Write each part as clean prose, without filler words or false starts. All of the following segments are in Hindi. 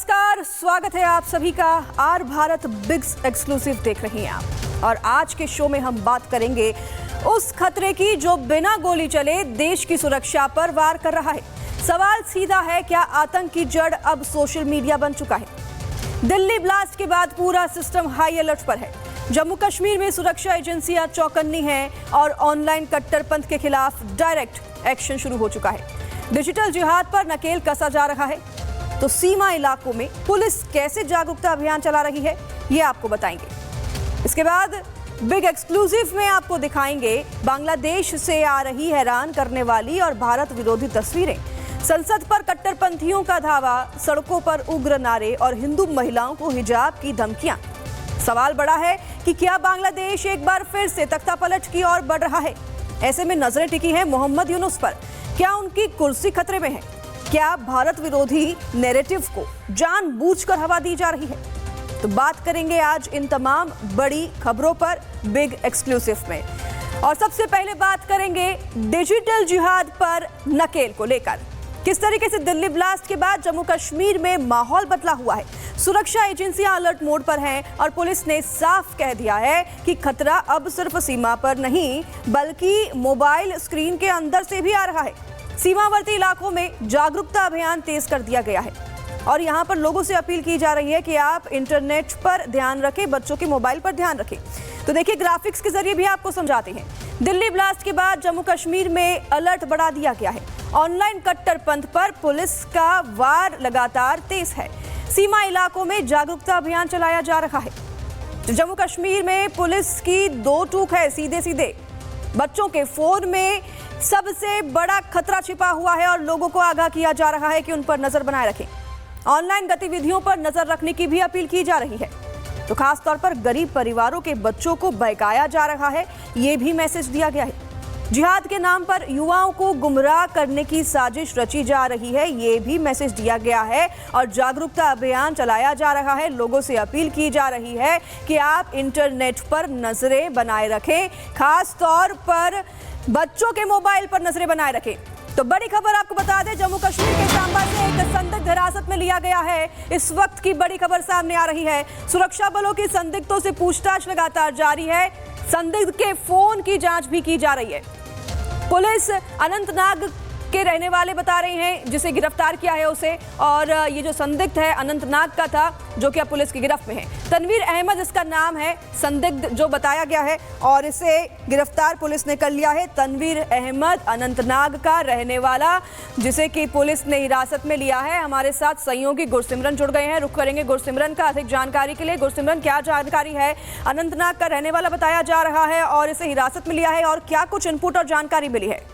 नमस्कार, स्वागत है आप सभी का। आर भारत बिग एक्सक्लूसिव देख रही हैं आप और आज के शो में हम बात करेंगे उस खतरे की जो बिना गोली चले देश की सुरक्षा पर वार कर रहा है। सवाल सीधा है, क्या आतंक की जड़ अब सोशल मीडिया बन चुका है? दिल्ली ब्लास्ट के बाद पूरा सिस्टम हाई अलर्ट पर है। जम्मू कश्मीर में सुरक्षा एजेंसियां चौकन्नी हैं और ऑनलाइन कट्टरपंथ के खिलाफ डायरेक्ट एक्शन शुरू हो चुका है। डिजिटल जिहाद पर नकेल कसा जा रहा है। तो सीमा इलाकों में पुलिस कैसे जागरूकता अभियान चला रही है, ये आपको बताएंगे। इसके बाद बिग एक्सक्लूसिव में आपको दिखाएंगे बांग्लादेश से आ रही हैरान करने वाली और भारत विरोधी तस्वीरें। संसद पर कट्टरपंथियों का धावा, सड़कों पर उग्र नारे और हिंदू महिलाओं को हिजाब की धमकियां। सवाल बड़ा है कि क्या बांग्लादेश एक बार फिर से तख्तापलट की ओर बढ़ रहा है? ऐसे में नजरें टिकी हैं मोहम्मद यूनुस पर। क्या उनकी कुर्सी खतरे में है? क्या भारत विरोधी नैरेटिव को जानबूझकर हवा दी जा रही है? तो बात करेंगे आज इन तमाम बड़ी खबरों पर बिग एक्सक्लूसिव में। और सबसे पहले बात करेंगे डिजिटल जिहाद पर नकेल को लेकर। किस तरीके से दिल्ली ब्लास्ट के बाद जम्मू कश्मीर में माहौल बदला हुआ है। सुरक्षा एजेंसियां अलर्ट मोड पर हैं और पुलिस ने साफ कह दिया है कि खतरा अब सिर्फ सीमा पर नहीं बल्कि मोबाइल स्क्रीन के अंदर से भी आ रहा है। सीमावर्ती इलाकों में जागरूकता अभियान तेज कर दिया गया है और यहां पर लोगों से अपील की जा रही है कि आप इंटरनेट पर ध्यान रखें, बच्चों के मोबाइल पर ध्यान रखें। तो देखिए, ग्राफिक्स के जरिए भी आपको समझाते हैं। दिल्ली ब्लास्ट के बाद जम्मू कश्मीर में अलर्ट बढ़ा दिया गया है। ऑनलाइन कट्टरपंथ पर पुलिस का वार लगातार तेज है। सीमा इलाकों में जागरूकता अभियान चलाया जा रहा है। जम्मू कश्मीर में पुलिस की दो टूक है, सीधे सीधे बच्चों के फोन में सबसे बड़ा खतरा छिपा हुआ है और लोगों को आगाह किया जा रहा है कि उन पर नजर बनाए रखें। ऑनलाइन गतिविधियों पर नजर रखने की भी अपील की जा रही है। तो खास तौर पर गरीब परिवारों के बच्चों को बहकाया जा रहा है, ये भी मैसेज दिया गया है। जिहाद के नाम पर युवाओं को गुमराह करने की साजिश रची जा रही है, ये भी मैसेज दिया गया है और जागरूकता अभियान चलाया जा रहा है। लोगों से अपील की जा रही है कि आप इंटरनेट पर नजरें बनाए रखें, खास तौर पर बच्चों के मोबाइल पर नजरें बनाए रखें। तो बड़ी खबर आपको बता दें, जम्मू कश्मीर के सांबा से एक संदिग्ध हिरासत में लिया गया है। इस वक्त की बड़ी खबर सामने आ रही है। सुरक्षा बलों की संदिग्धों से पूछताछ लगातार जारी है। संदिग्ध के फोन की जांच भी की जा रही है। पुलिस अनंतनाग के रहने वाले बता रहे हैं जिसे गिरफ्तार किया है उसे, और ये जो संदिग्ध है अनंतनाग का था जो कि अब पुलिस की गिरफ्त में है। तनवीर अहमद इसका नाम है, संदिग्ध जो बताया गया है, और इसे गिरफ्तार पुलिस ने कर लिया है। तनवीर अहमद अनंतनाग का रहने वाला, जिसे कि पुलिस ने हिरासत में लिया है। हमारे साथ सहयोगी गुरसिमरन जुड़ गए हैं, रुख करेंगे गुरसिमरन का अधिक जानकारी के लिए। गुरसिमरन, क्या जानकारी है? अनंतनाग का रहने वाला बताया जा रहा है और इसे हिरासत में लिया है, और क्या कुछ इनपुट और जानकारी मिली है?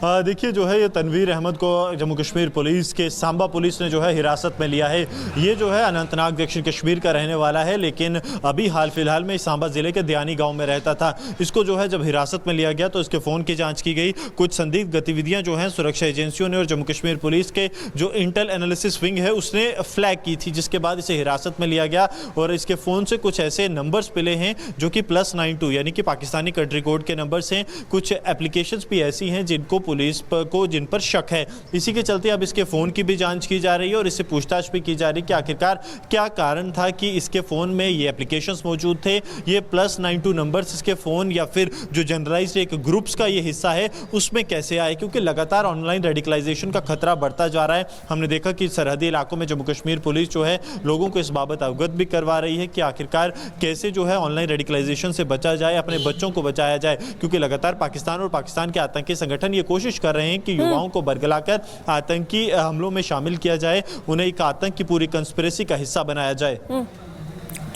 देखिए, जो है ये तनवीर अहमद को जम्मू कश्मीर पुलिस के सांबा पुलिस ने जो है हिरासत में लिया है। ये जो है अनंतनाग दक्षिण कश्मीर का रहने वाला है, लेकिन अभी हाल फिलहाल में सांबा ज़िले के दयानी गांव में रहता था। इसको जो है जब हिरासत में लिया गया तो इसके फ़ोन की जांच की गई। कुछ संदिग्ध गतिविधियां जो हैं सुरक्षा एजेंसियों ने और जम्मू कश्मीर पुलिस के जो इंटेल एनालिसिस विंग है उसने फ्लैग की थी, जिसके बाद इसे हिरासत में लिया गया। और इसके फ़ोन से कुछ ऐसे नंबर्स मिले हैं जो कि +92 यानी कि पाकिस्तानी कंट्री कोड के नंबर्स हैं। कुछ एप्लीकेशंस भी ऐसी हैं जिनको पुलिस को जिन पर शक है। इसी के चलते अब इसके फ़ोन की भी जांच की जा रही है और इससे पूछताछ भी की जा रही है कि आखिरकार क्या कारण था कि इसके फ़ोन में ये एप्लीकेशंस मौजूद थे, ये +92 नंबर्स इसके फ़ोन या फिर जो जनरलाइज्ड एक ग्रुप्स का ये हिस्सा है उसमें कैसे आए, क्योंकि लगातार ऑनलाइन रेडिकलाइजेशन का खतरा बढ़ता जा रहा है। हमने देखा कि सरहदी इलाकों में जम्मू कश्मीर पुलिस जो है लोगों को इस बाबत अवगत भी करवा रही है कि आखिरकार कैसे जो है ऑनलाइन रेडिकलाइजेशन से बचा जाए, अपने बच्चों को बचाया जाए, क्योंकि लगातार पाकिस्तान और पाकिस्तान के आतंकी संगठन ये कोशिश कर रहे हैं कि युवाओं को बरगलाकर आतंकी हमलों में शामिल किया जाए, उन्हें एक आतंक की पूरी कंस्पिरेसी का हिस्सा बनाया जाए।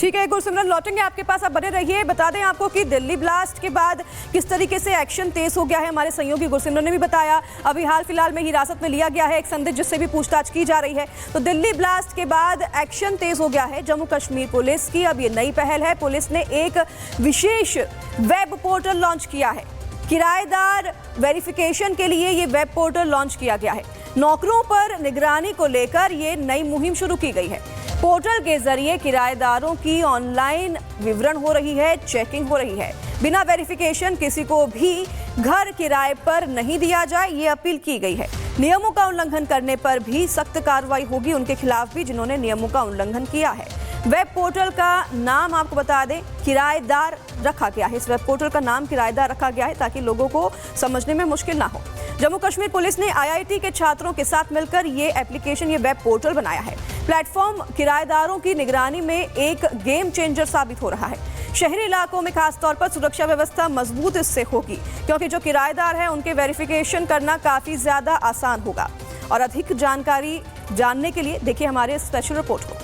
ठीक है गुरसिमरन, लौटेंगे आपके पास, आप बने रहिए। बता दें आपको कि दिल्ली ब्लास्ट के बाद किस तरीके से एक्शन तेज हो गया है। हमारे सहयोगी गुरसिमरन ने भी बताया, अभी हाल फिलहाल में हिरासत में लिया गया है एक संदिग्ध जिससे भी पूछताछ की जा रही है। तो दिल्ली ब्लास्ट के बाद एक्शन तेज हो गया है जम्मू कश्मीर पुलिस की। अब ये नई पहल है, पुलिस ने एक विशेष वेब पोर्टल लॉन्च किया है। किराएदार वेरिफिकेशन के लिए ये वेब पोर्टल लॉन्च किया गया है। नौकरों पर निगरानी को लेकर ये नई मुहिम शुरू की गई है। पोर्टल के जरिए किराएदारों की ऑनलाइन विवरण हो रही है, चेकिंग हो रही है। बिना वेरिफिकेशन किसी को भी घर किराए पर नहीं दिया जाए, ये अपील की गई है। नियमों का उल्लंघन करने पर भी सख्त कार्रवाई होगी उनके खिलाफ भी जिन्होंने नियमों का उल्लंघन किया है। वेब पोर्टल का नाम आपको बता दें किराएदार रखा गया है। इस वेब पोर्टल का नाम किराएदार रखा गया है ताकि लोगों को समझने में मुश्किल ना हो। जम्मू कश्मीर पुलिस ने IIT के छात्रों के साथ मिलकर ये एप्लीकेशन, ये वेब पोर्टल बनाया है। प्लेटफॉर्म किराएदारों की निगरानी में एक गेम चेंजर साबित हो रहा है। शहरी इलाकों में खासतौर पर सुरक्षा व्यवस्था मजबूत इससे होगी, क्योंकि जो किराएदार हैं उनके वेरिफिकेशन करना काफी ज्यादा आसान होगा। और अधिक जानकारी जानने के लिए देखिए हमारे स्पेशल रिपोर्ट को।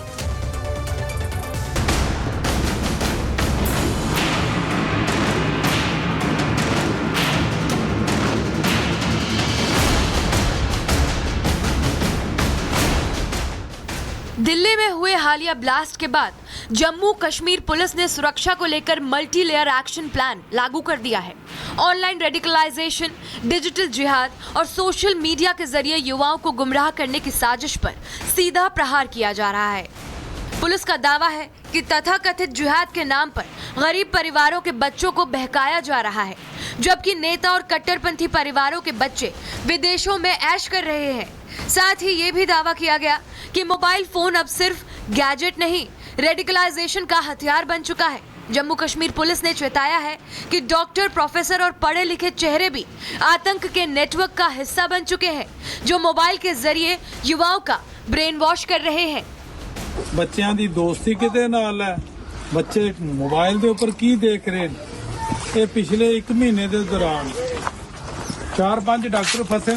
दिल्ली में हुए हालिया ब्लास्ट के बाद जम्मू कश्मीर पुलिस ने सुरक्षा को लेकर मल्टी लेयर एक्शन प्लान लागू कर दिया है। ऑनलाइन रेडिकलाइजेशन, डिजिटल जिहाद और सोशल मीडिया के जरिए युवाओं को गुमराह करने की साजिश पर सीधा प्रहार किया जा रहा है। पुलिस का दावा है कि तथाकथित जिहाद के नाम पर गरीब परिवारों के बच्चों को बहकाया जा रहा है, जबकि नेता और कट्टरपंथी परिवारों के बच्चे विदेशों में ऐश कर रहे हैं। साथ ही ये भी दावा किया गया कि मोबाइल फोन अब सिर्फ गैजेट नहीं, रेडिकलाइजेशन का हथियार बन चुका है। जम्मू कश्मीर पुलिस ने चेताया है कि डॉक्टर, प्रोफेसर और पढ़े लिखे चेहरे भी आतंक के नेटवर्क का हिस्सा बन चुके हैं, जो मोबाइल के जरिए युवाओं का ब्रेन वॉश कर रहे हैं। ਬੱਚਿਆਂ ਦੀ ਦੋਸਤੀ ਕਿਤੇ ਨਾਲ ਹੈ, ਬੱਚੇ ਮੋਬਾਈਲ ਦੇ ਉੱਪਰ ਕੀ ਦੇਖ ਰਹੇ ਨੇ। ਇਹ ਪਿਛਲੇ 1 ਮਹੀਨੇ ਦੇ ਦੌਰਾਨ 4-5 ਡਾਕਟਰ ਫਸੇ।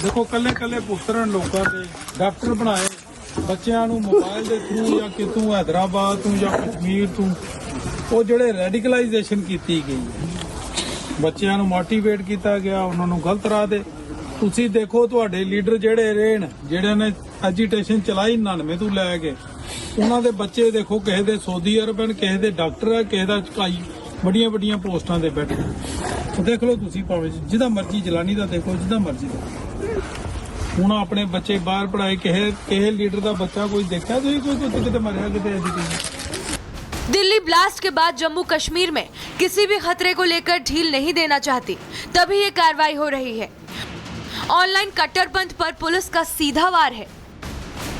ਦੇਖੋ ਕੱਲੇ ਪੁੱਤਰਾਂ ਲੋਕਾਂ ਦੇ ਡਾਕਟਰ ਬਣਾਏ, ਬੱਚਿਆਂ ਨੂੰ ਮੋਬਾਈਲ ਦੇ ਥਰੂ ਜਾਂ ਕਿਤੋਂ ਹੈਦਰਾਬਾਦ ਤੋਂ ਜਾਂ ਕਸ਼ਮੀਰ ਤੋਂ ਉਹ ਜਿਹੜੇ ਰੈਡੀਕਲਾਈਜੇਸ਼ਨ ਕੀਤੀ ਗਈ, ਬੱਚਿਆਂ ਨੂੰ ਮੋਟੀਵੇਟ ਕੀਤਾ ਗਿਆ, ਉਹਨਾਂ ਨੂੰ ਗਲਤ ਰਾਹ ਦੇ। ਤੁਸੀਂ ਦੇਖੋ ਤੁਹਾਡੇ ਲੀਡਰ ਜਿਹੜੇ ਰਹੇ ਨੇ, ਜਿਹੜੇ ਨੇ ਐਜੀਟੇਸ਼ਨ ਚਲਾਈ 99 ਤੋਂ ਲੈ ਕੇ, ਉਹਨਾਂ ਦੇ ਬੱਚੇ ਦੇਖੋ ਕਿਸੇ ਦੇ ਸਊਦੀ ਅਰਬ ਹਨ, ਕਿਸੇ ਦੇ ਡਾਕਟਰ ਹੈ, ਕਿਸੇ ਦਾ ਭਾਈ ਵੱਡੀਆਂ ਪੋਸਟਾਂ ਤੇ ਬੈਠੇ। ਦੇਖ ਲਓ ਤੁਸੀਂ ਭਾਵੇਂ ਜਿਹਦਾ ਮਰਜ਼ੀ ਜਲਾਨੀ ਦਾ ਦੇਖੋ, ਜਿਹਦਾ ਮਰਜ਼ੀ ਦਾ। ਹੁਣ ਆਪਣੇ ਬੱਚੇ ਬਾਹਰ ਪੜਾਏ, ਕਿਸੇ ਲੀਡਰ ਦਾ ਬੱਚਾ ਕੋਈ ਦੇਖਿਆ ਤੁਸੀਂ ਕੋਈ ਕਿਤੇ ਮਰਿਆ ਕਿਤੇ ਐਜੀਟੇਸ਼ਨ। दिल्ली ब्लास्ट के बाद जम्मू कश्मीर में किसी भी खतरे को लेकर ढील नहीं देना चाहती, तभी ये कार्रवाई हो रही है। ऑनलाइन कट्टरपंथ पर पुलिस का सीधा वार है।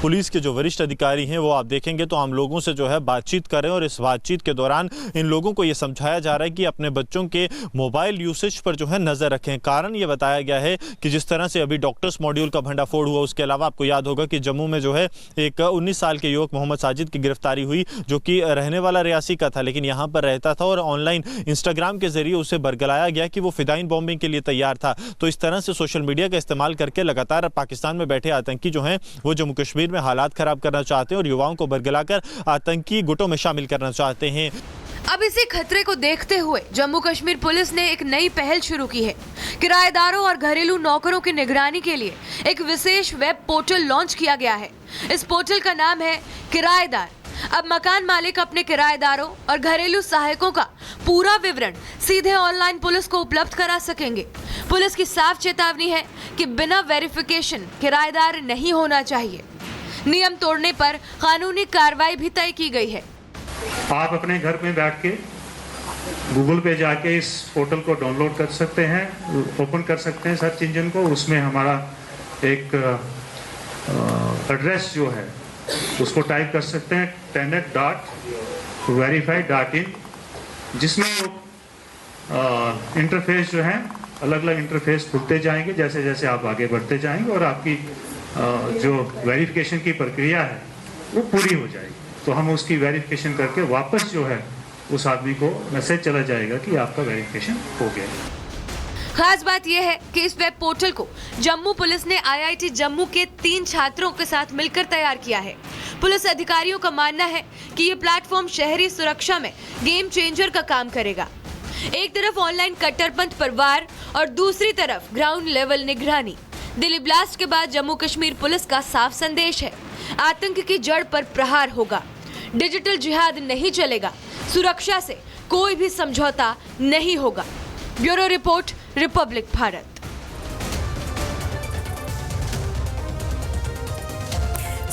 पुलिस के जो वरिष्ठ अधिकारी हैं वो आप देखेंगे तो आम लोगों से जो है बातचीत करें और इस बातचीत के दौरान इन लोगों को ये समझाया जा रहा है कि अपने बच्चों के मोबाइल यूसेज पर जो है नज़र रखें। कारण ये बताया गया है कि जिस तरह से अभी डॉक्टर्स मॉड्यूल का भंडाफोड़ हुआ, उसके अलावा आपको याद होगा कि जम्मू में जो है एक 19 साल के युवक मोहम्मद साजिद की गिरफ्तारी हुई, जो कि रहने वाला रियासी का था लेकिन यहाँ पर रहता था, और ऑनलाइन इंस्टाग्राम के जरिए उसे बरगलाया गया कि वो फिदाइन बॉम्बिंग के लिए तैयार था। तो इस तरह से सोशल मीडिया का इस्तेमाल करके लगातार पाकिस्तान में बैठे आतंकी जो हैं वो जम्मू कश्मीर में हालात खराब करना चाहते हैं और युवाओं को बरगलाकर आतंकी गुटों में शामिल करना चाहते हैं। अब इसी खतरे को देखते हुए जम्मू कश्मीर पुलिस ने एक नई पहल शुरू की है। किराएदारों और घरेलू नौकरों की निगरानी के लिए एक विशेष वेब पोर्टल लॉन्च किया गया है। इस पोर्टल का नाम है किराएदार। अब मकान मालिक अपने किराएदारों और घरेलू सहायकों का पूरा विवरण सीधे ऑनलाइन पुलिस को उपलब्ध करा सकेंगे। पुलिस की साफ चेतावनी है कि बिना वेरिफिकेशन किराएदार नहीं होना चाहिए। नियम तोड़ने पर कानूनी कार्रवाई भी तय की गई है। आप अपने घर में बैठ के गूगल पे जाके इस पोर्टल को डाउनलोड कर सकते हैं, ओपन कर सकते हैं सर्च इंजन को। उसमें हमारा एक एड्रेस जो है उसको टाइप कर सकते हैं, tenet.verify.in, जिसमें इंटरफेस जो है अलग अलग इंटरफेस खुलते जाएंगे जैसे जैसे आप आगे बढ़ते जाएंगे, और आपकी जो वेरिफिकेशन की प्रक्रिया है वो पूरी हो जाएगी। तो हम उसकी वेरिफिकेशन करके वापस जो है उस आदमी को मैसेज चला जाएगा कि आपका वेरिफिकेशन हो गया। खास बात यह है कि इस वेब पोर्टल को जम्मू पुलिस ने IIT जम्मू के 3 छात्रों के साथ मिलकर तैयार किया है। पुलिस अधिकारियों का मानना है कि ये प्लेटफॉर्म शहरी सुरक्षा में गेम चेंजर का काम करेगा। एक तरफ ऑनलाइन कट्टरपंथ पर वार और दूसरी तरफ ग्राउंड लेवल निगरानी। दिल्ली ब्लास्ट के बाद जम्मू कश्मीर पुलिस का साफ संदेश है, आतंक की जड़ पर प्रहार होगा, डिजिटल जिहाद नहीं चलेगा, सुरक्षा से कोई भी समझौता नहीं होगा। Bureau report, Republic Bharat.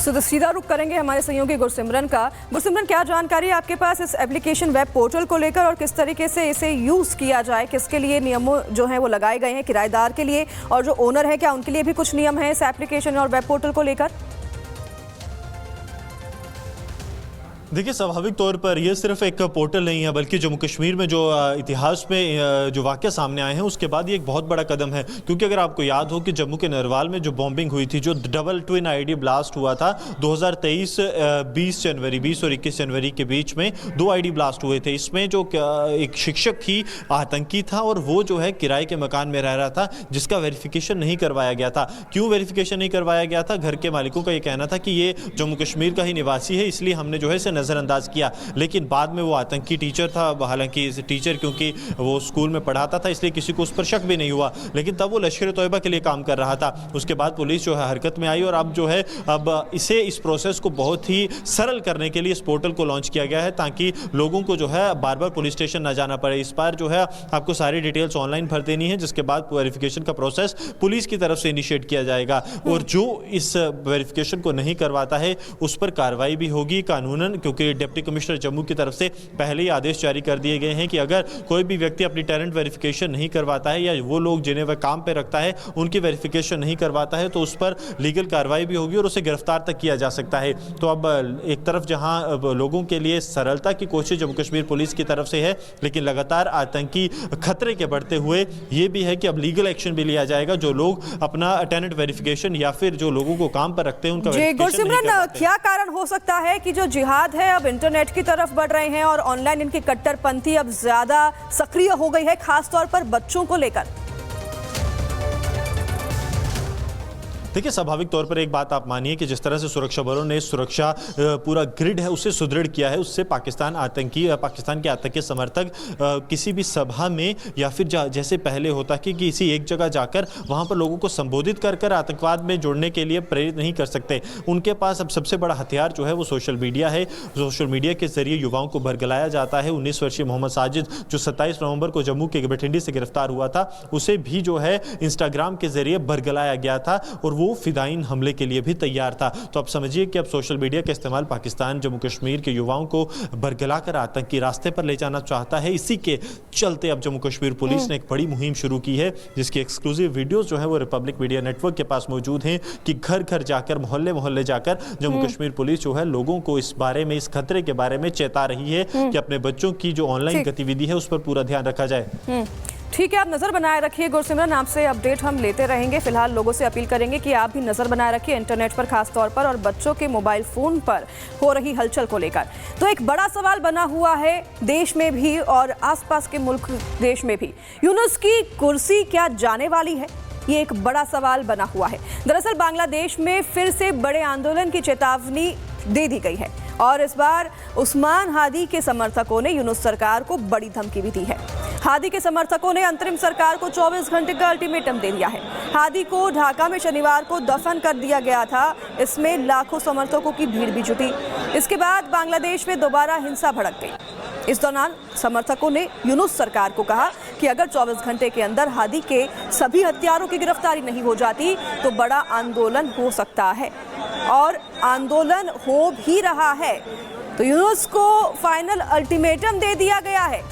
तो सीधा रुख करेंगे हमारे सहयोगी गुरसिमरन का। गुरसिमरन, क्या जानकारी आपके पास इस एप्लीकेशन वेब पोर्टल को लेकर और किस तरीके से इसे यूज़ किया जाए, किसके लिए नियमों जो हैं वो लगाए गए हैं, किराएदार के लिए और जो ओनर है क्या उनके लिए भी कुछ नियम है इस एप्लीकेशन और वेब पोर्टल को लेकर? देखिए, स्वाभाविक तौर पर यह सिर्फ एक पोर्टल नहीं है, बल्कि जम्मू कश्मीर में जो इतिहास में जो वाक़या सामने आए हैं उसके बाद ये एक बहुत बड़ा कदम है। क्योंकि अगर आपको याद हो कि जम्मू के नरवाल में जो बॉम्बिंग हुई थी, जो डबल ट्विन आईडी ब्लास्ट हुआ था 2023 20 और 21 जनवरी के बीच में 2 आईडी ब्लास्ट हुए थे। इसमें जो एक शिक्षक थी आतंकी था और वो जो है किराए के मकान में रह रहा था, जिसका वेरिफिकेशन नहीं करवाया गया था। क्यों वेरिफिकेशन नहीं करवाया गया था? घर के मालिकों का ये कहना था कि ये जम्मू कश्मीर का ही निवासी है, इसलिए हमने जो है इसे नज़रअंदाज किया। लेकिन बाद में वो आतंकी टीचर था, हालांकि इस टीचर क्योंकि वो स्कूल में पढ़ाता था इसलिए किसी को उस पर शक भी नहीं हुआ, लेकिन तब वो लश्कर तोयबा के लिए काम कर रहा था। उसके बाद पुलिस जो है हरकत में आई और अब जो है इस प्रोसेस को बहुत ही सरल करने के लिए इस पोर्टल को लॉन्च किया गया है, ताकि लोगों को जो है बार बार पुलिस स्टेशन ना जाना पड़े। इस बार जो है आपको सारी डिटेल्स ऑनलाइन भर देनी है, जिसके बाद वेरिफिकेशन का प्रोसेस पुलिस की तरफ से इनिशिएट किया जाएगा और जो इस वेरिफिकेशन को नहीं करवाता है उस पर कार्रवाई भी होगी कानूनन, क्योंकि डिप्टी कमिश्नर जम्मू की तरफ से पहले ही आदेश जारी कर दिए गए हैं कि अगर कोई भी व्यक्ति अपनी टेनेंट वेरिफिकेशन नहीं करवाता है या वो लोग जिन्हें वह काम पे रखता है उनकी वेरिफिकेशन नहीं करवाता है तो उस पर लीगल कार्रवाई भी होगी और उसे गिरफ्तार तक किया जा सकता है। तो अब एक तरफ जहां लोगों के लिए सरलता की कोशिश जम्मू कश्मीर पुलिस की तरफ से है, लेकिन लगातार आतंकी खतरे के बढ़ते हुए ये भी है कि अब लीगल एक्शन भी लिया जाएगा जो लोग अपना टेनेंट वेरिफिकेशन या फिर जो लोगों को काम पर रखते हैं उनका वेरिफिकेशन नहीं करवाते। क्या कारण हो सकता है कि जो जिहाद है अब इंटरनेट की तरफ बढ़ रहे हैं और ऑनलाइन इनकी कट्टरपंथी अब ज्यादा सक्रिय हो गई है, खासतौर पर बच्चों को लेकर? देखिए, स्वाभाविक तौर पर एक बात आप मानिए कि जिस तरह से सुरक्षा बलों ने सुरक्षा पूरा ग्रिड है उसे सुदृढ़ किया है, उससे पाकिस्तान के आतंकी समर्थक किसी भी सभा में या फिर जैसे पहले होता कि किसी एक जगह जाकर वहां पर लोगों को संबोधित कर आतंकवाद में जुड़ने के लिए प्रेरित नहीं कर सकते। उनके पास अब सबसे बड़ा हथियार जो है वो सोशल मीडिया है। सोशल मीडिया के जरिए युवाओं को भरगलाया जाता है। 19 वर्षीय मोहम्मद साजिद जो 27 नवंबर को जम्मू के बठिंडी से गिरफ्तार हुआ था, उसे भी जो है इंस्टाग्राम के जरिए भरगलाया गया था और वो फिदाइन हमले के लिए भी तैयार था। तो अब समझिए कि अब सोशल मीडिया का इस्तेमाल पाकिस्तान जम्मू कश्मीर के युवाओं को बरगलाकर आतंकी रास्ते पर ले जाना चाहता है। इसी के चलते अब जम्मू कश्मीर पुलिस ने एक बड़ी मुहिम शुरू की है, जिसकी एक्सक्लूसिव वीडियोस जो है वो रिपब्लिक मीडिया नेटवर्क के पास मौजूद हैं कि घर घर जाकर मोहल्ले मोहल्ले जाकर जम्मू कश्मीर पुलिस जो है लोगों को इस बारे में, इस खतरे के बारे में चेता रही है कि अपने बच्चों की जो ऑनलाइन गतिविधि है उस पर पूरा ध्यान रखा जाए। ठीक है, आप नज़र बनाए रखिए। गुरसिमरन, आपसे अपडेट हम लेते रहेंगे। फिलहाल लोगों से अपील करेंगे कि आप भी नज़र बनाए रखिए इंटरनेट पर, खास तौर पर, और बच्चों के मोबाइल फ़ोन पर हो रही हलचल को लेकर। तो एक बड़ा सवाल बना हुआ है देश में भी और आसपास के मुल्क देश में भी, यूनुस की कुर्सी क्या जाने वाली है? ये एक बड़ा सवाल बना हुआ है। दरअसल बांग्लादेश में फिर से बड़े आंदोलन की चेतावनी दे दी गई है और इस बार उस्मान हादी के समर्थकों ने यूनुस सरकार को बड़ी धमकी भी दी है। हादी के समर्थकों ने अंतरिम सरकार को 24 घंटे का अल्टीमेटम दे दिया है। हादी को ढाका में शनिवार को दफन कर दिया गया था। इसमें लाखों समर्थकों की भीड़ भी जुटी। इसके बाद बांग्लादेश में दोबारा हिंसा भड़क गई। इस दौरान समर्थकों ने यूनुस सरकार को कहा कि अगर 24 घंटे के अंदर हादी के सभी हत्यारों की गिरफ्तारी नहीं हो जाती तो बड़ा आंदोलन हो सकता है, और आंदोलन हो भी रहा है। तो यूनुस को फाइनल अल्टीमेटम दे दिया गया है।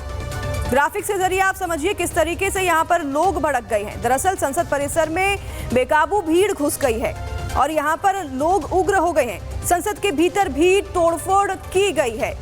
ग्राफिक्स के जरिए आप समझिए किस तरीके से यहाँ पर लोग भड़क गए हैं। दरअसल संसद परिसर में बेकाबू भीड़ घुस गई है और यहाँ पर लोग उग्र हो गए हैं। संसद के भीतर भी तोड़फोड़ की गई है।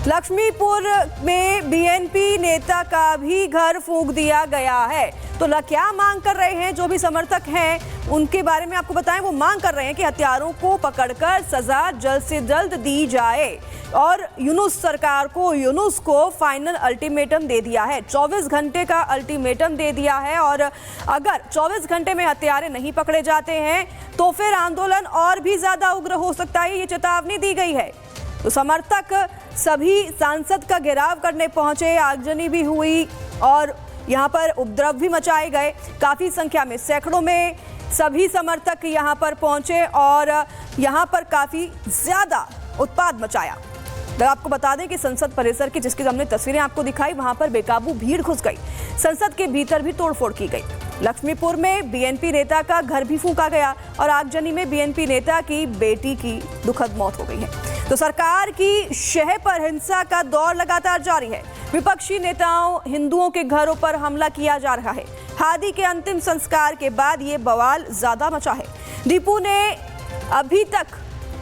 लक्ष्मीपुर में बीएनपी नेता का भी घर फूंक दिया गया है। तो क्या मांग कर रहे हैं जो भी समर्थक हैं उनके बारे में आपको बताएं। वो मांग कर रहे हैं कि हत्यारों को पकड़कर सजा जल्द से जल्द दी जाए और यूनुस को फाइनल अल्टीमेटम दे दिया है। 24 घंटे का अल्टीमेटम दे दिया है और अगर 24 घंटे में हत्यारे नहीं पकड़े जाते हैं तो फिर आंदोलन और भी ज्यादा उग्र हो सकता है। ये चेतावनी दी गई है। तो समर्थक सभी सांसद का घेराव करने पहुंचे, आगजनी भी हुई और यहाँ पर उपद्रव भी मचाए गए। काफ़ी संख्या में, सैकड़ों में सभी समर्थक यहाँ पर पहुंचे और यहाँ पर काफ़ी ज़्यादा उत्पाद मचाया। तो आपको बता दें कि संसद परिसर की, जिसकी हमने तस्वीरें आपको दिखाई, वहाँ पर बेकाबू भीड़ घुस गई। संसद के भीतर भी तोड़फोड़ की गई। लक्ष्मीपुर में बीएनपी नेता का घर भी फूंका गया और आगजनी में बीएनपी नेता की बेटी की दुखद मौत हो गई है। तो सरकार की शह पर हिंसा का दौर लगातार जारी है। विपक्षी नेताओं हिंदुओं के घरों पर हमला किया जा रहा है। हादी के अंतिम संस्कार के बाद ये बवाल ज्यादा मचा है। दीपू ने अभी तक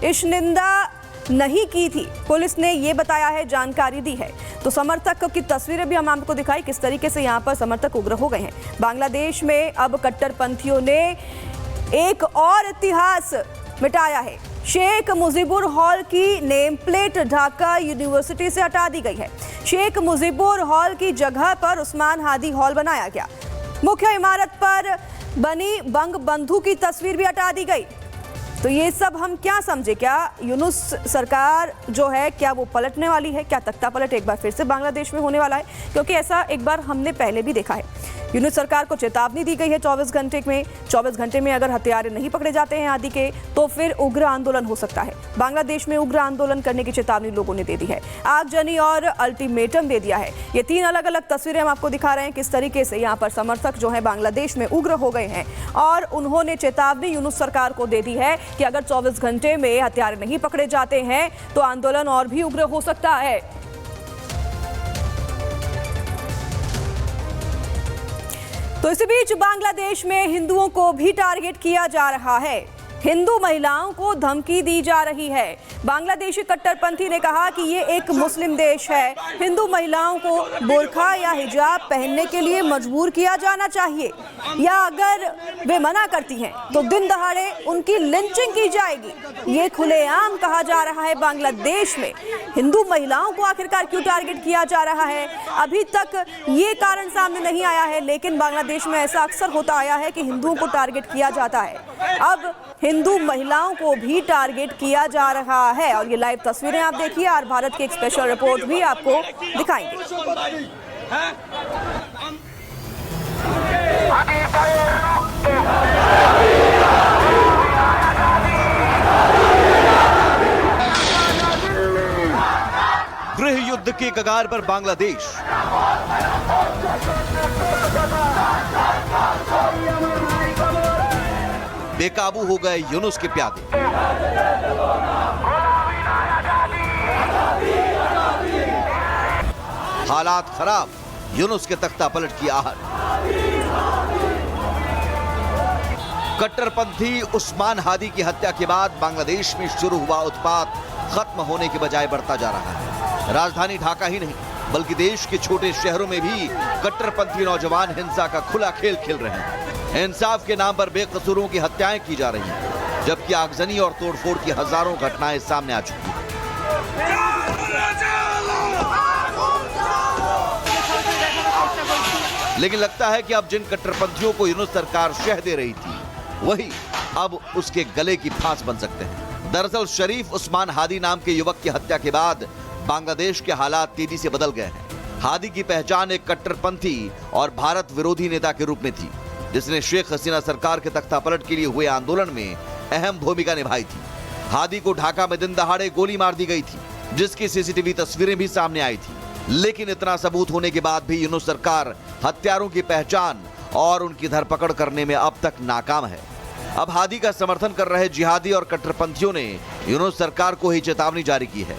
इश्निंदा नहीं की थी, पुलिस ने ये बताया है, जानकारी दी है। तो समर्थक की तस्वीरें भी हम आपको दिखाई, किस तरीके से यहाँ पर समर्थक उग्र हो गए हैं। बांग्लादेश में अब कट्टरपंथियों ने एक और इतिहास मिटाया है। शेख मुजीबुर हॉल की नेम प्लेट ढाका यूनिवर्सिटी से हटा दी गई है। शेख मुजीबुर हॉल की जगह पर उस्मान हादी हॉल बनाया गया। मुख्य इमारत पर बनी बंग बंधु की तस्वीर भी हटा दी गई। तो ये सब हम क्या समझे, क्या यूनुस सरकार जो है क्या वो पलटने वाली है? क्या तख्ता पलट एक बार फिर से बांग्लादेश में होने वाला है? क्योंकि ऐसा एक बार हमने पहले भी देखा है। यूनुस सरकार को चेतावनी दी गई है 24 घंटे में अगर हथियार नहीं पकड़े जाते हैं हादी के तो फिर उग्र आंदोलन हो सकता है। बांग्लादेश में उग्र आंदोलन करने की चेतावनी लोगों ने दे दी है, आगजनी और अल्टीमेटम दे दिया है। ये 3 अलग अलग तस्वीरें हम आपको दिखा रहे हैं किस तरीके से यहाँ पर समर्थक जो है बांग्लादेश में उग्र हो गए हैं और उन्होंने चेतावनी यूनुस सरकार को दे दी है कि अगर 24 घंटे में हथियार नहीं पकड़े जाते हैं तो आंदोलन और भी उग्र हो सकता है। तो इसी बीच बांग्लादेश में हिंदुओं को भी टारगेट किया जा रहा है। हिंदू महिलाओं को धमकी दी जा रही है। बांग्लादेशी कट्टरपंथी ने कहा कि ये एक मुस्लिम देश है, हिंदू महिलाओं को बुर्का या हिजाब पहनने के लिए मजबूर किया जाना चाहिए या अगर वे मना करती हैं तो दिन दहाड़े उनकी लिंचिंग की जाएगी। ये खुलेआम कहा जा रहा है। बांग्लादेश में हिंदू महिलाओं को आखिरकार क्यों टारगेट किया जा रहा है, अभी तक ये कारण सामने नहीं आया है, लेकिन बांग्लादेश में ऐसा अक्सर होता आया है कि हिंदुओं को टारगेट किया जाता है। अब हिंदू महिलाओं को भी टारगेट किया जा रहा है और ये लाइव तस्वीरें आप देखिए। आर भारत की एक स्पेशल रिपोर्ट भी आपको दिखाएंगे। गृह युद्ध के कगार पर बांग्लादेश। बेकाबू हो गए यूनुस के प्यादे। हालात खराब, यूनुस के तख्ता पलट की आहट। कट्टरपंथी उस्मान हादी की हत्या के बाद बांग्लादेश में शुरू हुआ उत्पात खत्म होने के बजाय बढ़ता जा रहा है। राजधानी ढाका ही नहीं बल्कि देश के छोटे शहरों में भी कट्टरपंथी नौजवान हिंसा का खुला खेल खेल रहे हैं। इंसाफ के नाम पर बेकसूरों की हत्याएं की जा रही हैं, जबकि आगजनी और तोड़फोड़ की हजारों घटनाएं सामने आ चुकी हैं। लेकिन लगता है कि अब जिन कट्टरपंथियों को यूनुस सरकार शह दे रही थी वही अब उसके गले की फांस बन सकते हैं। दरअसल शरीफ उस्मान हादी नाम के युवक की हत्या के बाद बांग्लादेश के हालात तेजी से बदल गए हैं। हादी की पहचान एक कट्टरपंथी और भारत विरोधी नेता के रूप में थी, जिसने शेख हसीना सरकार के तख्तापलट के लिए हुए आंदोलन में अहम भूमिका निभाई थी। हादी को ढाका में दिन दहाड़े गोली मार दी गई थी, जिसकी सीसीटीवी तस्वीरें भी सामने आई थी। लेकिन इतना सबूत होने के बाद भी यूनुस सरकार हत्यारों की पहचान और उनकी धरपकड़ करने में अब तक नाकाम है। अब हादी का समर्थन कर रहे जिहादी और कट्टरपंथियों ने यूनुस सरकार को ही चेतावनी जारी की है।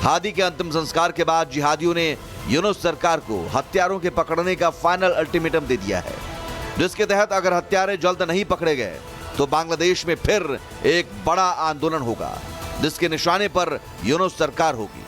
हादी के अंतिम संस्कार के बाद जिहादियों ने यूनुस सरकार को हत्यारों के पकड़ने का फाइनल अल्टीमेटम दे दिया है, जिसके तहत अगर हत्यारे जल्द नहीं पकड़े गए तो बांग्लादेश में फिर एक बड़ा आंदोलन होगा, जिसके निशाने पर यूनुस सरकार होगी।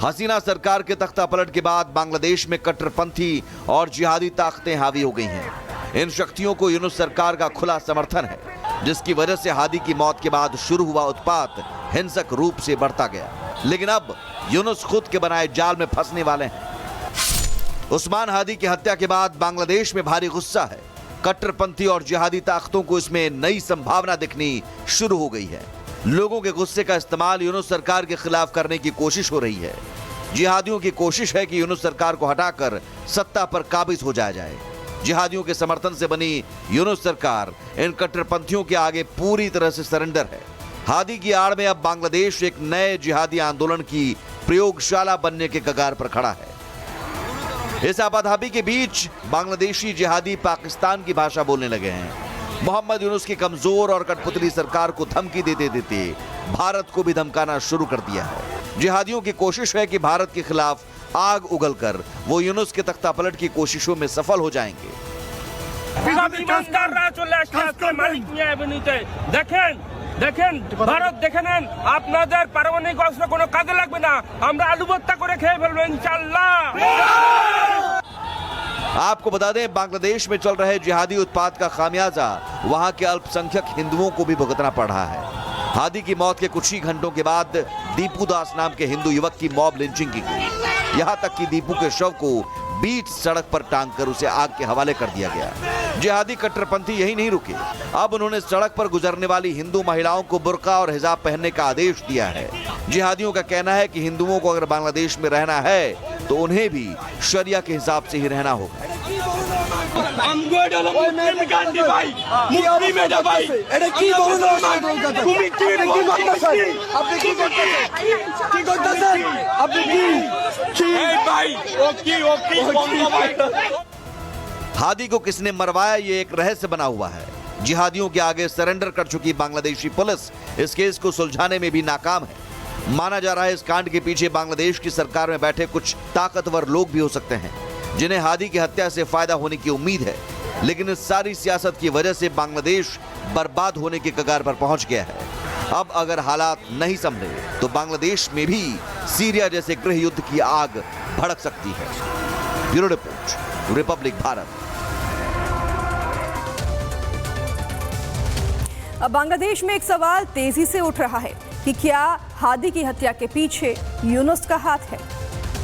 हसीना सरकार के तख्तापलट के बाद बांग्लादेश में कट्टरपंथी और जिहादी ताकतें हावी हो गई हैं। इन शक्तियों को यूनुस सरकार का खुला समर्थन है, जिसकी वजह से हादी की मौत के बाद शुरू हुआ उत्पात हिंसक रूप से बढ़ता गया। लेकिन अब यूनुस खुद के बनाए जाल में फंसने वाले हैं। उस्मान हादी की हत्या के बाद बांग्लादेश में भारी गुस्सा है। कट्टरपंथी और जिहादी ताकतों को इसमें नई संभावना दिखनी शुरू हो गई है। लोगों के गुस्से का इस्तेमाल यूनुस सरकार के खिलाफ करने की कोशिश हो रही है। जिहादियों की कोशिश है कि यूनुस सरकार को हटाकर सत्ता पर काबिज हो जाया जाए। जिहादियों के समर्थन से बनी यूनुस सरकार इन कट्टरपंथियों के आगे पूरी तरह से सरेंडर है। हादी की आड़ में अब बांग्लादेश एक नए जिहादी आंदोलन की प्रयोगशाला बनने के कगार पर खड़ा है। इस आपाधापी के बीच बांग्लादेशी जिहादी पाकिस्तान की भाषा बोलने लगे हैं। मोहम्मद यूनुस की कमजोर और कठपुतली सरकार को धमकी देते देते भारत को भी धमकाना शुरू कर दिया है। जिहादियों की कोशिश है कि भारत के खिलाफ आग उगलकर वो यूनुस के तख्ता पलट की कोशिशों में सफल हो जाएंगे। দেখেন ভারত দেখে নেন, আপনাদের পারমাণবিক অস্ত্র কোনো কাজে লাগবে না, আমরা আলু ভর্তা করে খেয়ে ফেলবো ইনশাআল্লাহ। आपको बता दें, बांग्लादेश में चल रहे जिहादी उत्पात का खामियाजा वहां के अल्पसंख्यक हिंदुओं को भी भुगतना पड़ रहा है। हादी की मौत के कुछ ही घंटों के बाद दीपू दास नाम के हिंदू युवक की मॉब लिंचिंग की गई। यहां तक कि दीपू के शव को बीच सड़क पर टांग कर उसे आग के हवाले कर दिया गया। जिहादी कट्टरपंथी यही नहीं रुके, अब उन्होंने सड़क पर गुजरने वाली हिंदू महिलाओं को बुर्का और हिजाब पहनने का आदेश दिया है। जिहादियों का कहना है कि हिंदुओं को अगर बांग्लादेश में रहना है तो उन्हें भी शरिया के हिसाब से ही रहना होगा। हादी को किसने मरवाया, ये एक रहस्य बना हुआ है। जिहादियों के आगे सरेंडर कर चुकी बांग्लादेशी पुलिस इस केस को सुलझाने में भी नाकाम है। माना जा रहा है इस कांड के पीछे बांग्लादेश की सरकार में बैठे कुछ ताकतवर लोग भी हो सकते हैं, जिन्हें हादी की हत्या से फायदा होने की उम्मीद है। लेकिन इस सारी सियासत की वजह से बांग्लादेश बर्बाद होने के कगार पर पहुंच गया है। अब अगर हालात नहीं संभले तो बांग्लादेश में भी सीरिया जैसे गृह युद्ध की आग भड़क सकती है। Bureau report, Republic Bharat. अब बांग्लादेश में एक सवाल तेजी से उठ रहा है कि क्या हादी की हत्या के पीछे यूनुस का हाथ है।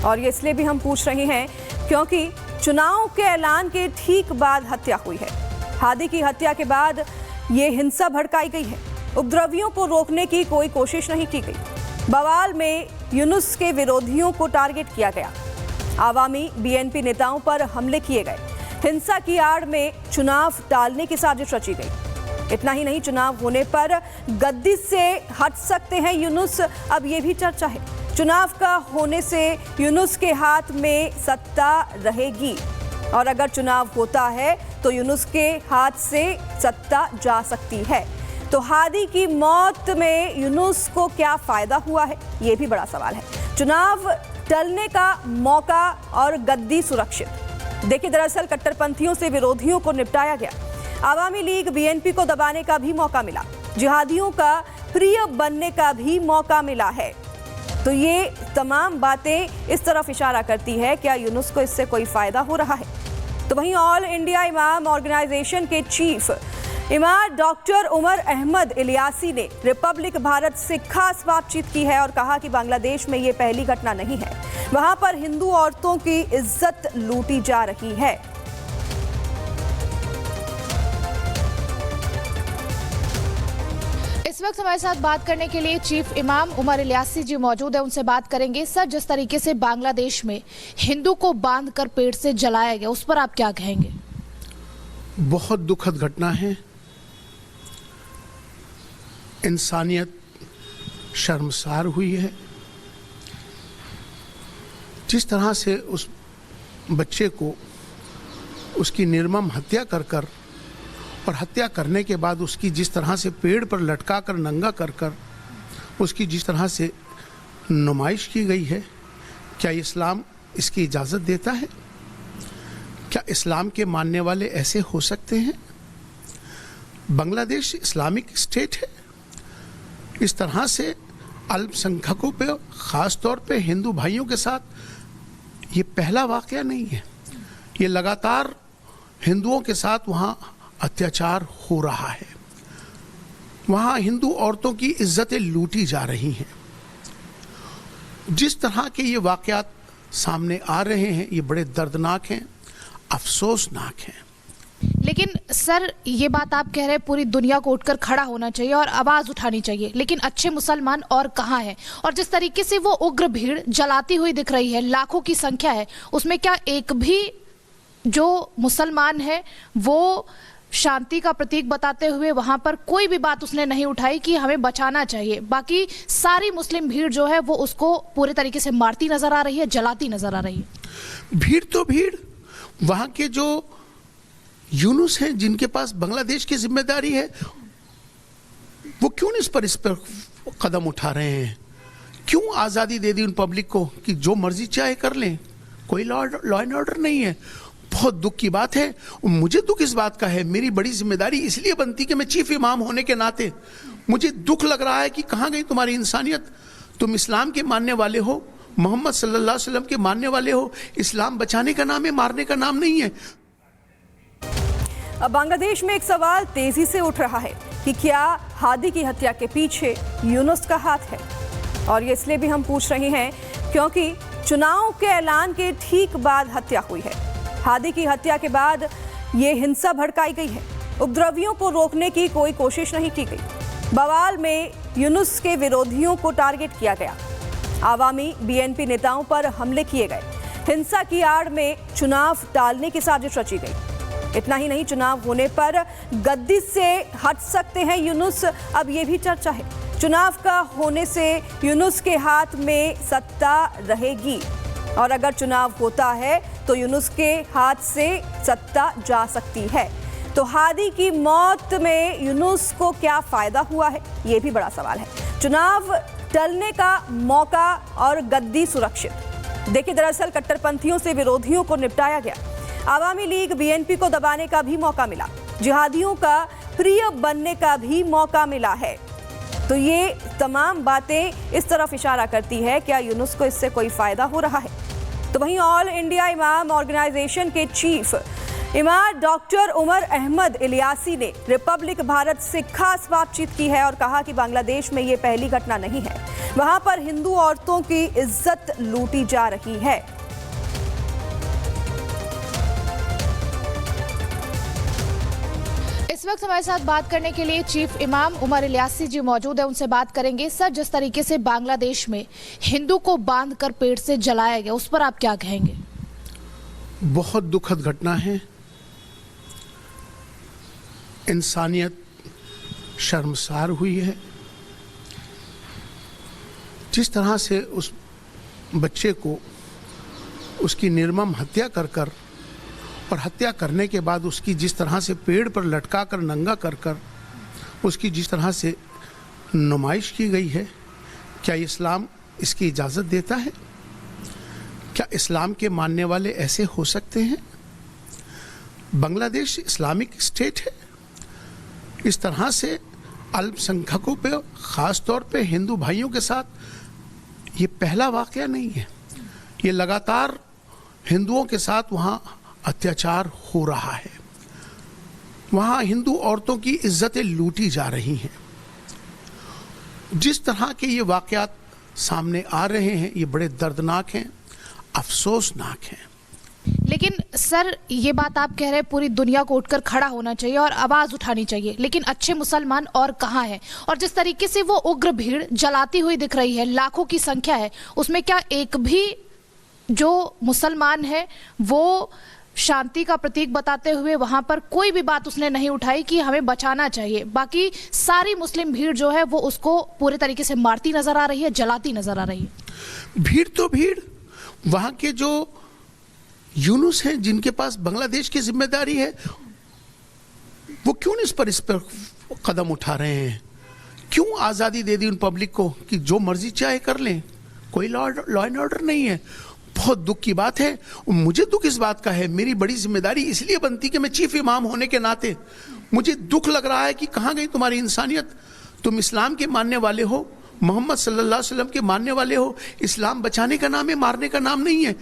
और ये इसलिए भी हम पूछ रहे हैं क्योंकि चुनाव के ऐलान के ठीक बाद हत्या हुई है। हादी की हत्या के बाद ये हिंसा भड़काई गई है। उपद्रवियों को रोकने की कोई कोशिश नहीं की गई। बवाल में यूनुस के विरोधियों को टारगेट किया गया। आवामी बीएनपी नेताओं पर हमले किए गए। हिंसा की आड़ में चुनाव टालने की साजिश रची गई। इतना ही नहीं, चुनाव होने पर गद्दी से हट सकते हैं यूनुस, अब ये भी चर्चा है। चुनाव का होने से यूनुस के हाथ में सत्ता रहेगी और अगर चुनाव होता है तो यूनुस के हाथ से सत्ता जा सकती है। तो हादी की मौत में यूनुस को क्या फायदा हुआ है, ये भी बड़ा सवाल है। चुनाव टलने का मौका और गद्दी सुरक्षित। देखिए, दरअसल कट्टरपंथियों से विरोधियों को निपटाया गया। आवामी लीग बीएनपी को दबाने का भी मौका मिला। जिहादियों का प्रिय बनने का भी मौका मिला है। तो ये तमाम बातें इस तरफ इशारा करती है क्या यूनुस को इससे कोई फायदा हो रहा है। तो वहीं ऑल इंडिया इमाम ऑर्गेनाइजेशन के चीफ इमाम डॉक्टर उमर अहमद इलियासी ने रिपब्लिक भारत से खास बातचीत की है और कहा कि बांग्लादेश में ये पहली घटना नहीं है। वहां पर हिंदू औरतों की इज्जत लूटी जा रही है। इस वक्त हमारे साथ बात करने के लिए चीफ इमाम उमर इलियासी जी मौजूद है, उनसे बात करेंगे। सर, जिस तरीके से बांग्लादेश में हिंदू को बांधकर पेट से जलाया गया, उस पर आप क्या कहेंगे? बहुत दुखद घटना है। इंसानियत शर्मसार हुई है। जिस तरह से उस बच्चे को उसकी निर्मम हत्या कर और हत्या करने के बाद उसकी जिस तरह से पेड़ पर लटका कर नंगा कर उसकी जिस तरह से नुमाइश की गई है, क्या इस्लाम इसकी इजाज़त देता है? क्या इस्लाम के मानने वाले ऐसे हो सकते हैं? बांग्लादेश इस्लामिक स्टेट है। इस तरह से अल्पसंख्यकों पे, ख़ास तौर पे हिंदू भाइयों के साथ ये पहला वाक़या नहीं है। ये लगातार हिंदुओं के साथ वहाँ अत्याचार हो रहा है। वहाँ हिंदू औरतों की इज्जतें लूटी जा रही हैं। जिस तरह के ये वाक़यात सामने आ रहे हैं, ये बड़े दर्दनाक हैं, अफसोसनाक हैं। लेकिन सर, ये बात आप कह रहे हैं पूरी दुनिया को उठकर खड़ा होना चाहिए और आवाज़ उठानी चाहिए, लेकिन अच्छे मुसलमान और कहाँ हैं? और जिस तरीके से वो उग्र भीड़ जलाती हुई दिख रही है, लाखों की संख्या है, उसमें क्या एक भी जो मुसलमान है वो शांति का प्रतीक बताते हुए वहां पर कोई भी बात उसने नहीं उठाई कि हमें बचाना चाहिए। बाकी सारी मुस्लिम भीड़ जो है वो उसको पूरे तरीके से मारती नजर आ रही है, जलाती नजर आ रही है। भीड़ तो भीड़, वहां के जो यूनुस हैं जिनके पास बांग्लादेश की जिम्मेदारी है, वो क्यों इस पर कदम उठा रहे हैं? क्यों आज़ादी दे दी उन पब्लिक को कि जो मर्जी चाहे कर लें? कोई लॉ एंड ऑर्डर नहीं है। बहुत दुख की बात है। मुझे दुख इस बात का है, मेरी बड़ी जिम्मेदारी इसलिए बनती कि मैं चीफ इमाम होने के नाते मुझे दुख लग रहा है कि कहाँ गई तुम्हारी इंसानियत? तुम इस्लाम के मानने वाले हो, मोहम्मद सल्लल्लाहु अलैहि वसल्लम के मानने वाले हो। इस्लाम बचाने का नाम है, मारने का नाम नहीं है। अब बांग्लादेश में एक सवाल तेजी से उठ रहा है कि क्या हादी की हत्या के पीछे यूनुस का हाथ है? और ये इसलिए भी हम पूछ रहे हैं क्योंकि चुनाव के ऐलान के ठीक बाद हत्या हुई है। हादी की हत्या के बाद ये हिंसा भड़काई गई है। उपद्रवियों को रोकने की कोई कोशिश नहीं की गई। बवाल में यूनुस के विरोधियों को टारगेट किया गया। आवामी बीएनपी नेताओं पर हमले किए गए। हिंसा की आड़ में चुनाव टालने की साजिश रची गई। इतना ही नहीं, चुनाव होने पर गद्दी से हट सकते हैं यूनुस, अब ये भी चर्चा है। चुनाव का होने से यूनुस के हाथ में सत्ता रहेगी और अगर चुनाव होता है तो यूनुस के हाथ से सत्ता जा सकती है। तो हादी की मौत में यूनुस को क्या फायदा हुआ है, ये भी बड़ा सवाल है। चुनाव टलने का मौका और गद्दी सुरक्षित। देखिए, दरअसल कट्टरपंथियों से विरोधियों को निपटाया गया। आवामी लीग बीएनपी को दबाने का भी मौका मिला। जिहादियों का प्रिय बनने का भी मौका मिला है। तो ये तमाम बातें इस तरफ इशारा करती है, क्या यूनुस को इससे कोई फायदा हो रहा है? तो वहीं ऑल इंडिया इमाम ऑर्गेनाइजेशन के चीफ इमाम डॉक्टर उमर अहमद इलियासी ने रिपब्लिक भारत से खास बातचीत की है और कहा कि बांग्लादेश में ये पहली घटना नहीं है। वहां पर हिंदू औरतों की इज्जत लूटी जा रही है। इस वक्त हमारे साथ बात करने के लिए चीफ इमाम उमर इलियासी जी मौजूद है, उनसे बात करेंगे। सर, जिस तरीके से बांग्लादेश में हिंदू को बांधकर पेड़ से जलाया गया, उस पर आप क्या कहेंगे? बहुत दुखद घटना है। इंसानियत शर्मसार हुई है। जिस तरह से उस बच्चे को उसकी निर्मम हत्या कर और हत्या करने के बाद उसकी जिस तरह से पेड़ पर लटका कर नंगा कर उसकी जिस तरह से नुमाइश की गई है, क्या इस्लाम इसकी इजाज़त देता है? क्या इस्लाम के मानने वाले ऐसे हो सकते हैं? बांग्लादेश इस्लामिक स्टेट है। इस तरह से अल्पसंख्यकों पे, ख़ास तौर पे हिंदू भाइयों के साथ ये पहला वाक़या नहीं है। ये लगातार हिंदुओं के साथ वहाँ अत्याचार हो रहा है। वहाँ हिंदू औरतों की इज्जतें लूटी जा रही हैं। जिस तरह के ये वाक़यात सामने आ रहे हैं, ये बड़े दर्दनाक हैं, अफसोसनाक हैं। लेकिन सर, ये बात आप कह रहे हैं पूरी दुनिया को उठकर खड़ा होना चाहिए और आवाज उठानी चाहिए, लेकिन अच्छे मुसलमान और कहाँ हैं? और जिस तरीके से वो उग्र भीड़ जलाती हुई दिख रही है, लाखों की संख्या है, उसमें क्या एक भी जो मुसलमान है वो शांति का प्रतीक बताते हुए वहां पर कोई भी बात उसने नहीं उठाई कि हमें बचाना चाहिए? बाकी सारी मुस्लिम भीड़ जो है वो उसको पूरे तरीके से मारती नजर आ रही है, जलाती नजर आ रही है। भीड़ तो भीड़, वहां के जो यूनुस हैं जिनके पास बांग्लादेश की जिम्मेदारी है, वो क्यों इस पर कदम उठा रहे हैं? क्यों आज़ादी दे दी उन पब्लिक को कि जो मर्जी चाहे कर लें? कोई लॉ एंड ऑर्डर नहीं है। बहुत दुख की बात है। मुझे दुख इस बात का है, मेरी बड़ी जिम्मेदारी इसलिए बनती कि मैं चीफ इमाम होने के नाते मुझे दुख लग रहा है कि कहाँ गई तुम्हारी इंसानियत? तुम इस्लाम के मानने वाले हो, मोहम्मद सल्लल्लाहु अलैहि वसल्लम के मानने वाले हो। इस्लाम बचाने का नाम है, मारने का नाम नहीं है।